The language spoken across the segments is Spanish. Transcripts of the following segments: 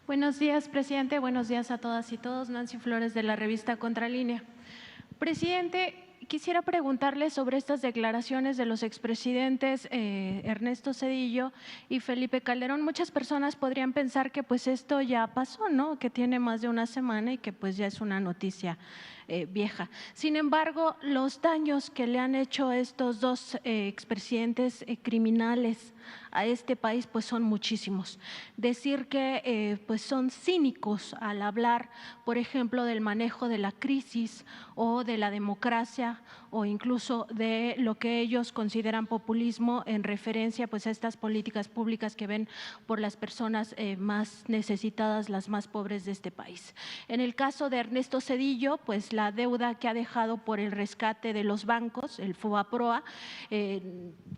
Buenos días, presidente. Buenos días a todas y todos. Nancy Flores, de la revista Contralínea. Presidente, quisiera preguntarle sobre estas declaraciones de los expresidentes Ernesto Zedillo y Felipe Calderón. Muchas personas podrían pensar que pues esto ya pasó, ¿no? Que tiene más de una semana y que pues ya es una noticia vieja. Sin embargo, los daños que le han hecho estos dos expresidentes criminales a este país pues son muchísimos. Decir que pues son cínicos al hablar, por ejemplo, del manejo de la crisis o de la democracia o incluso de lo que ellos consideran populismo en referencia pues a estas políticas públicas que ven por las personas más necesitadas, las más pobres de este país. En el caso de Ernesto Zedillo, pues la deuda que ha dejado por el rescate de los bancos, el FOBAPROA,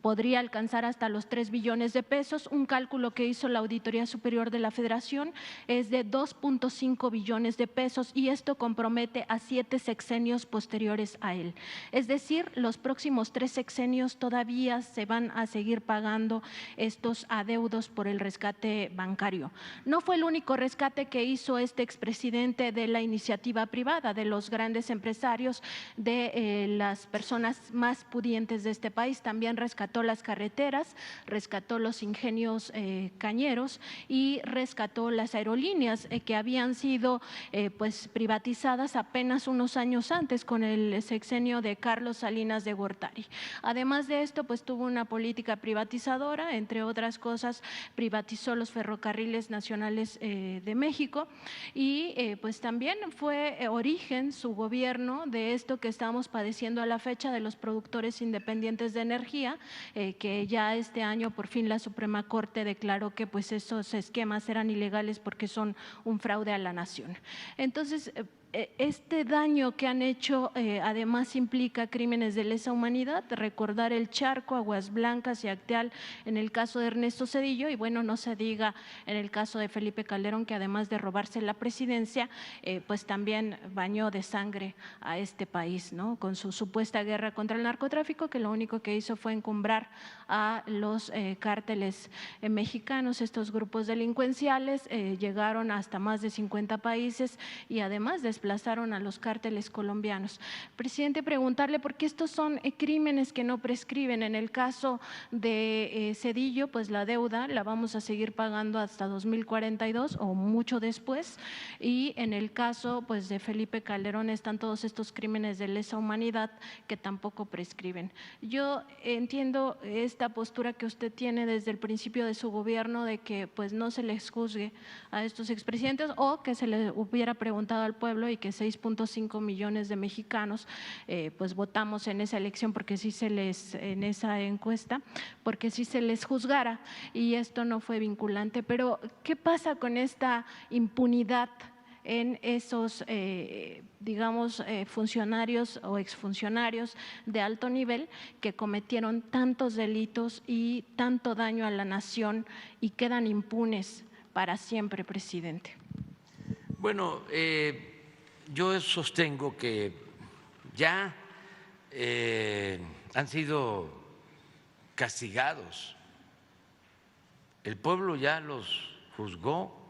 podría alcanzar hasta los 3 billones de pesos. Un cálculo que hizo la Auditoría Superior de la Federación es de 2.5 billones de pesos y esto compromete a 7 sexenios posteriores a él. Es decir, los próximos 3 sexenios todavía se van a seguir pagando estos adeudos por el rescate bancario. No fue el único rescate que hizo este expresidente de la iniciativa privada, de los grandes empresarios, de las personas más pudientes de este país. También rescató las carreteras, rescató los ingenios cañeros y rescató las aerolíneas que habían sido pues privatizadas apenas unos años antes con el sexenio de Carlos Salinas de Gortari. Además de esto, pues tuvo una política privatizadora, entre otras cosas, privatizó los ferrocarriles nacionales de México y pues también fue origen su gobierno de esto que estamos padeciendo a la fecha de los productores independientes de energía, que ya este año por fin la Suprema Corte declaró que pues esos esquemas eran ilegales porque son un fraude a la nación. Entonces, este daño que han hecho además implica crímenes de lesa humanidad, recordar el Charco, Aguas Blancas y Acteal en el caso de Ernesto Zedillo y bueno, no se diga en el caso de Felipe Calderón, que además de robarse la presidencia, pues también bañó de sangre a este país, ¿no? Con su supuesta guerra contra el narcotráfico, que lo único que hizo fue encumbrar a los cárteles mexicanos. Estos grupos delincuenciales llegaron hasta más de 50 países y además desplazaron a los cárteles colombianos. Presidente, preguntarle por qué estos son crímenes que no prescriben. En el caso de Zedillo, pues la deuda la vamos a seguir pagando hasta 2042 o mucho después, y en el caso pues de Felipe Calderón están todos estos crímenes de lesa humanidad que tampoco prescriben. Yo entiendo esta postura que usted tiene desde el principio de su gobierno de que pues no se les juzgue a estos expresidentes o que se le hubiera preguntado al pueblo y que 6.5 millones de mexicanos pues votamos en esa elección porque sí se les, en esa encuesta, porque sí se les juzgara y esto no fue vinculante. Pero ¿qué pasa con esta impunidad en esos, digamos, funcionarios o exfuncionarios de alto nivel que cometieron tantos delitos y tanto daño a la nación y quedan impunes para siempre, presidente? Bueno, yo sostengo que ya han sido castigados, el pueblo ya los juzgó.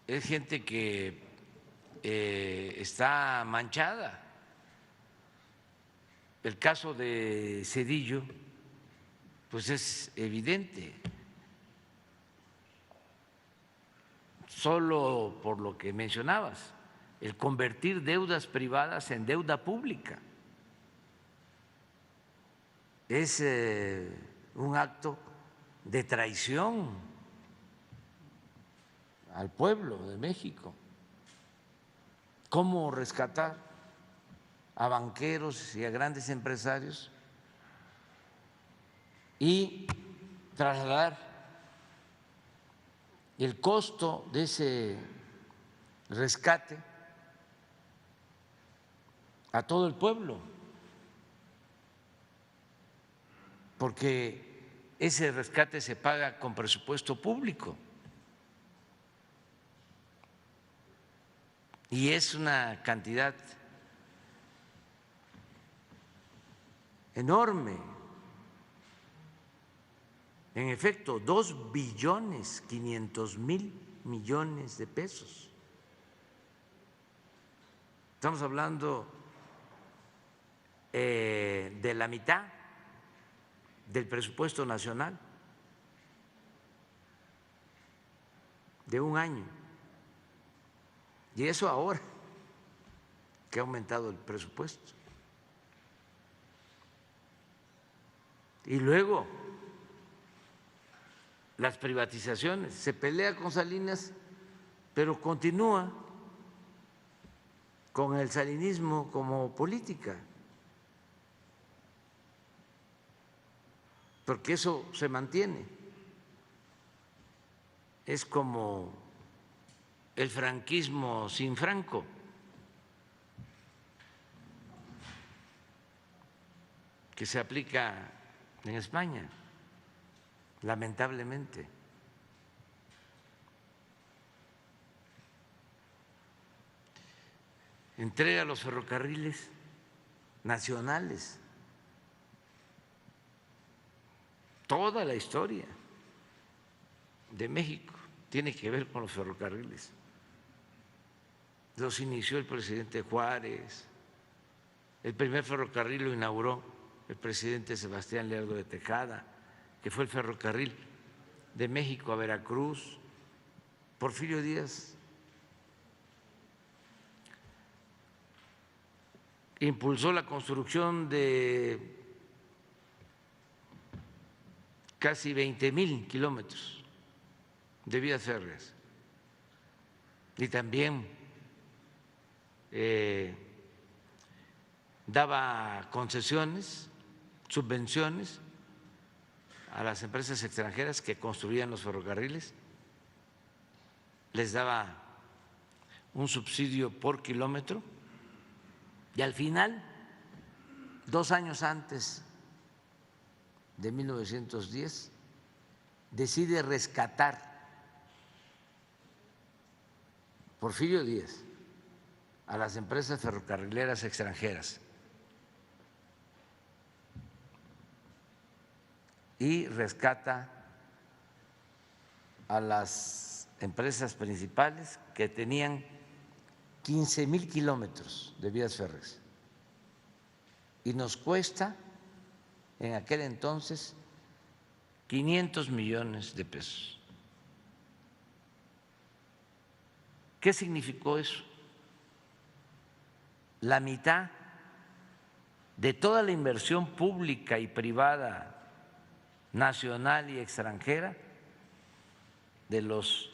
Es gente que está manchada. El caso de Zedillo, pues es evidente. Solo por lo que mencionabas, el convertir deudas privadas en deuda pública. Es un acto de traición al pueblo de México. ¿Cómo rescatar a banqueros y a grandes empresarios y trasladar el costo de ese rescate a todo el pueblo? Porque ese rescate se paga con presupuesto público y es una cantidad enorme. En efecto, 2.500.000.000.000 de pesos. Estamos hablando de la mitad del presupuesto nacional de un año. Y eso ahora que ha aumentado el presupuesto. Y luego las privatizaciones, se pelea con Salinas, pero continúa con el salinismo como política, porque eso se mantiene. Es como el franquismo sin Franco. Que se aplica en España, lamentablemente. Entrega los ferrocarriles nacionales, toda la historia de México tiene que ver con los ferrocarriles. Los inició el presidente Juárez, el primer ferrocarril lo inauguró el presidente Sebastián Lerdo de Tejada, que fue el ferrocarril de México a Veracruz. Porfirio Díaz impulsó la construcción de casi 20.000 kilómetros de vías férreas y también daba concesiones, subvenciones a las empresas extranjeras que construían los ferrocarriles, les daba un subsidio por kilómetro y al final, 2 años antes de 1910, decide rescatar Porfirio Díaz a las empresas ferrocarrileras extranjeras y rescata a las empresas principales que tenían 15.000 kilómetros de vías férreas y nos cuesta en aquel entonces 500 millones de pesos. ¿Qué significó eso? La mitad de toda la inversión pública y privada, nacional y extranjera, de los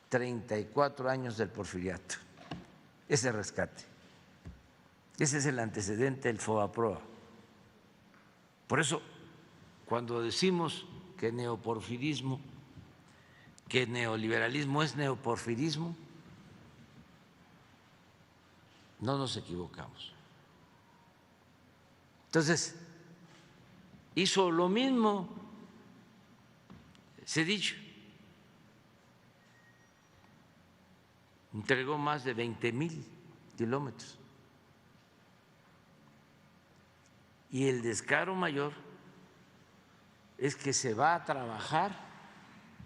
34 años del porfiriato. Ese rescate. Ese es el antecedente del FOBAPROA. Por eso, cuando decimos que neoporfirismo, que neoliberalismo es neoporfirismo, no nos equivocamos. Entonces, hizo lo mismo, se ha dicho, entregó más de 20.000 kilómetros. Y el descaro mayor es que se va a trabajar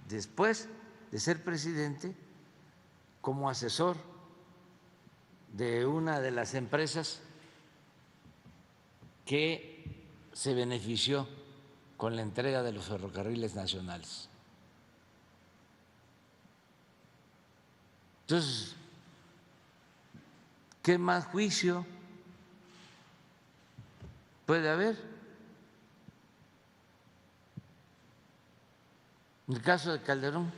después de ser presidente como asesor de una de las empresas que se benefició con la entrega de los ferrocarriles nacionales. Entonces, ¿qué más juicio puede haber? En el caso de Calderón,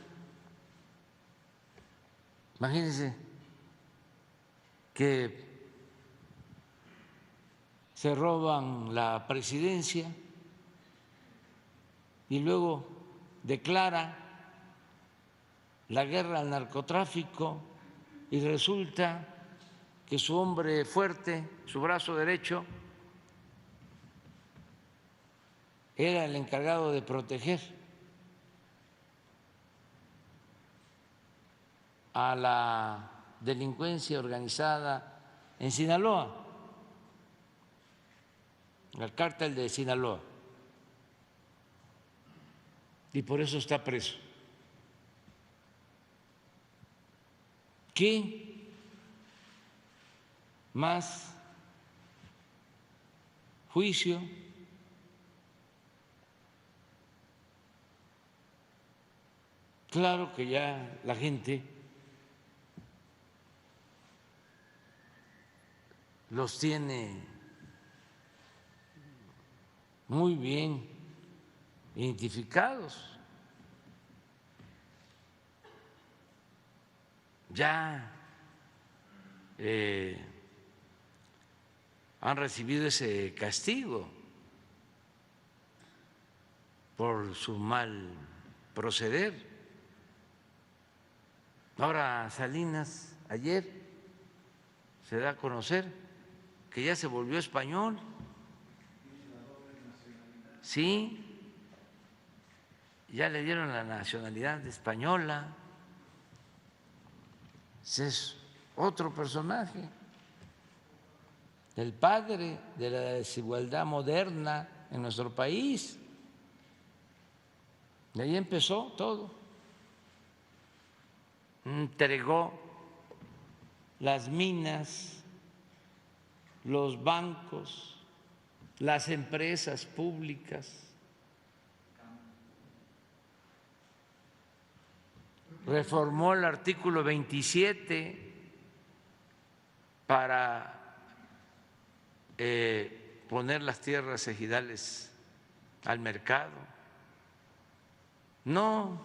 imagínense que se roban la presidencia y luego declara la guerra al narcotráfico y resulta que su hombre fuerte, su brazo derecho, era el encargado de proteger a la delincuencia organizada en Sinaloa. al cártel de Sinaloa, y por eso está preso. ¿Qué más juicio? Claro que ya la gente los tiene muy bien identificados. Ya han recibido ese castigo por su mal proceder. Ahora Salinas ayer se da a conocer que ya se volvió español. Sí, ya le dieron la nacionalidad española. Ese es otro personaje, el padre de la desigualdad moderna en nuestro país. De ahí empezó todo. Entregó las minas, los bancos, las empresas públicas, reformó el artículo 27 para poner las tierras ejidales al mercado. No,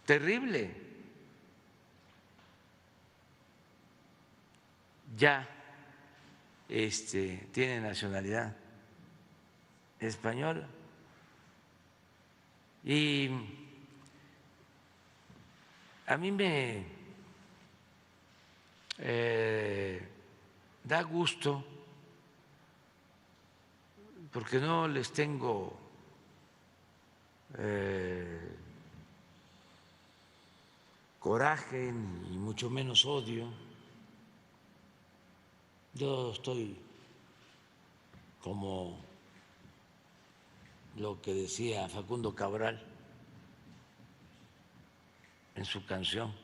terrible. Ya tiene nacionalidad española. Y a mí me da gusto porque no les tengo coraje ni mucho menos odio. Yo estoy como lo que decía Facundo Cabral en su canción.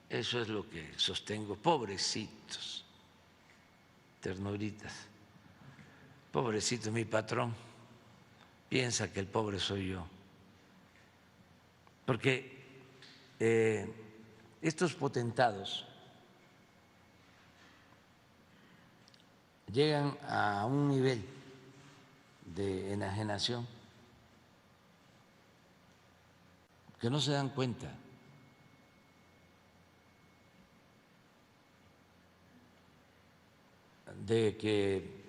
Eso es lo que sostengo. Pobrecitos, ternuritas. Pobrecito, mi patrón piensa que el pobre soy yo. Porque estos potentados llegan a un nivel de enajenación que no se dan cuenta de que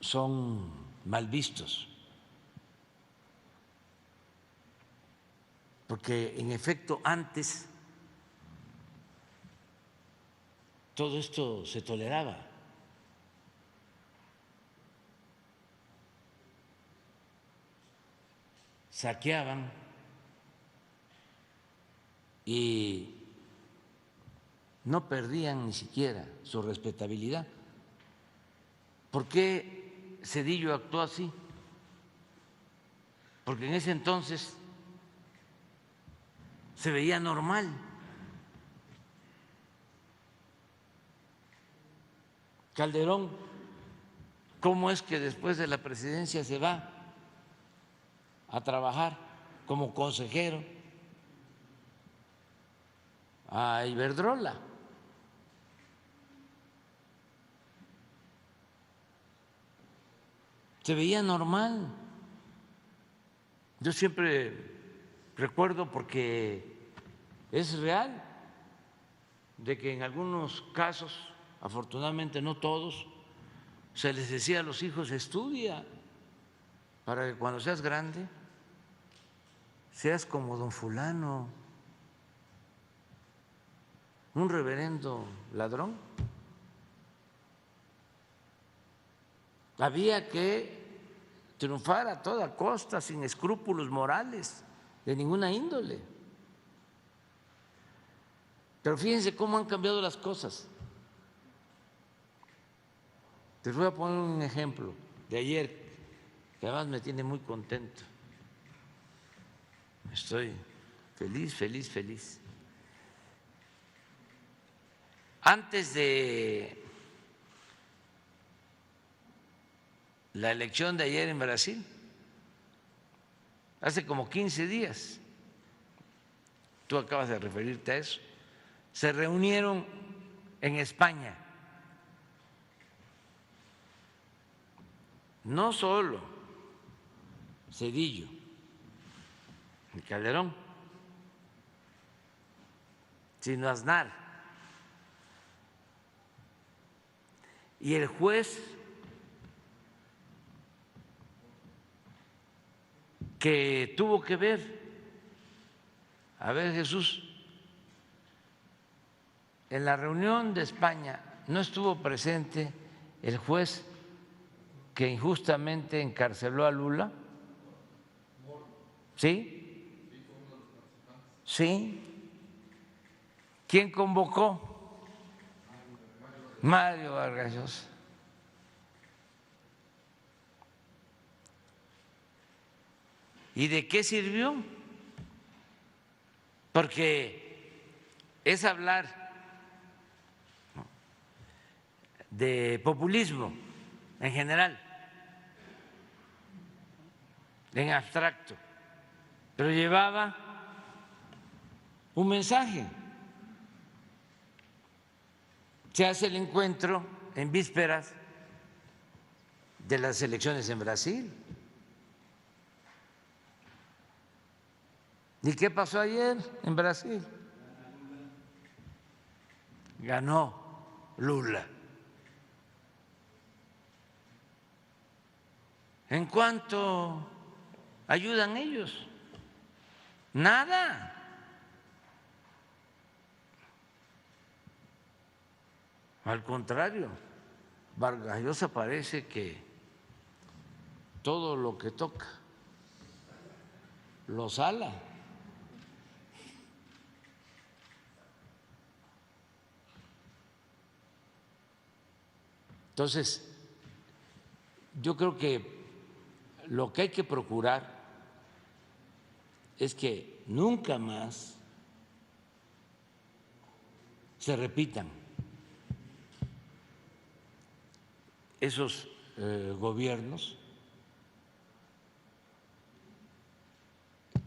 son mal vistos, porque en efecto antes todo esto se toleraba. Saqueaban y no perdían ni siquiera su respetabilidad. ¿Por qué Zedillo actuó así? Porque en ese entonces se veía normal. Calderón, ¿cómo es que después de la presidencia se va a trabajar como consejero a Iberdrola? Se veía normal. Yo siempre recuerdo, porque es real, de que en algunos casos, afortunadamente no todos, se les decía a los hijos: estudia para que cuando seas grande seas como don fulano, un reverendo ladrón. Había que triunfar a toda costa, sin escrúpulos morales de ninguna índole. Pero fíjense cómo han cambiado las cosas. Les voy a poner un ejemplo de ayer, que además me tiene muy contento. Estoy feliz, feliz, feliz. Antes de la elección de ayer en Brasil, hace como 15 días, tú acabas de referirte a eso, se reunieron en España, no solo Zedillo y Calderón, sino Aznar. Y el juez que tuvo que ver, a ver, Jesús, en la reunión de España no estuvo presente el juez que injustamente encarceló a Lula. ¿Sí? ¿Sí? ¿Quién convocó? Mario Vargas Llosa. ¿Y de qué sirvió? Porque es hablar de populismo en general, en abstracto, pero llevaba un mensaje. Se hace el encuentro en vísperas de las elecciones en Brasil. ¿Y qué pasó ayer en Brasil? Ganó Lula. ¿En cuánto ayudan ellos? Nada. Al contrario, Vargas Llosa parece que todo lo que toca lo sala. Entonces, yo creo que lo que hay que procurar es que nunca más se repitan esos gobiernos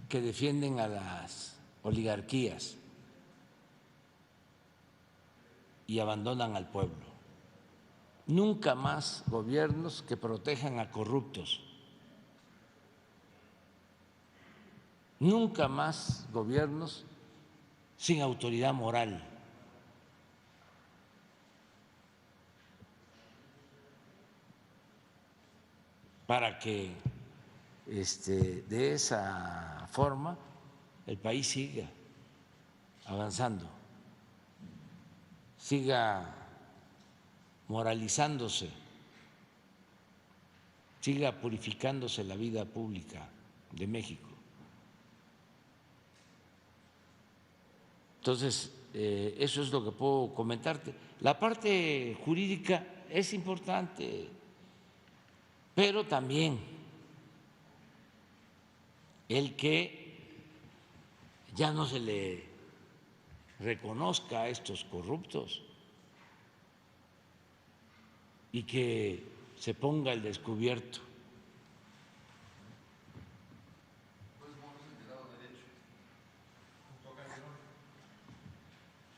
que defienden a las oligarquías y abandonan al pueblo. Nunca más gobiernos que protejan a corruptos. Nunca más gobiernos sin autoridad moral. Para que de esa forma el país siga avanzando, siga moralizándose, siga purificándose la vida pública de México. Entonces, eso es lo que puedo comentarte. La parte jurídica es importante, pero también el que ya no se le reconozca a estos corruptos y que se ponga al descubierto.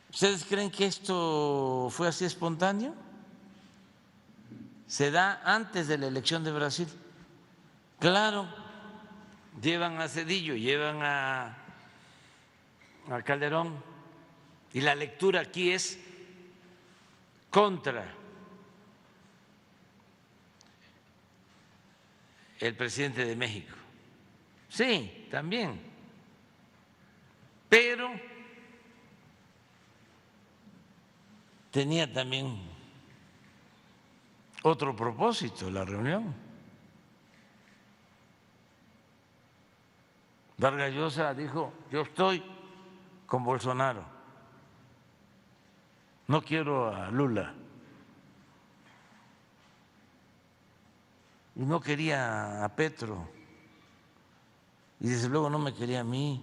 ¿Ustedes creen que esto fue así espontáneo? Se da antes de la elección de Brasil. Claro, llevan a Zedillo, llevan a Calderón, y la lectura aquí es contra el presidente de México. Sí, también, pero tenía también otro propósito la reunión. Vargas Llosa dijo: yo estoy con Bolsonaro, no quiero a Lula. y no quería a Petro, y desde luego no me quería a mí.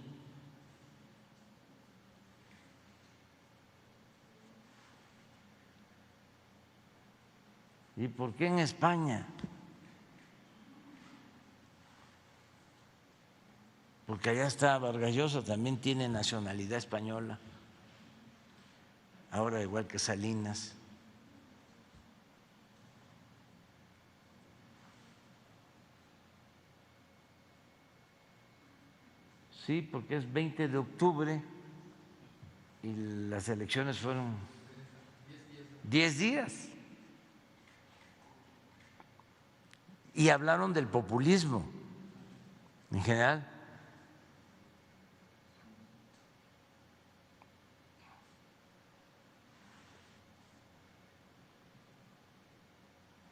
¿Y por qué en España? Porque allá está Vargas Llosa, también tiene nacionalidad española, ahora igual que Salinas. Sí, porque es 20 de octubre y las elecciones fueron 10 días. Y hablaron del populismo en general.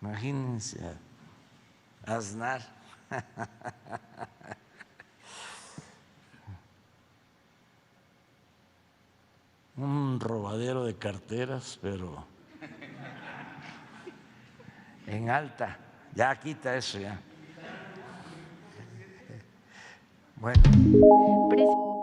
Imagínense a Aznar. Un robadero de carteras, pero en alta. Ya quita eso ya. Bueno.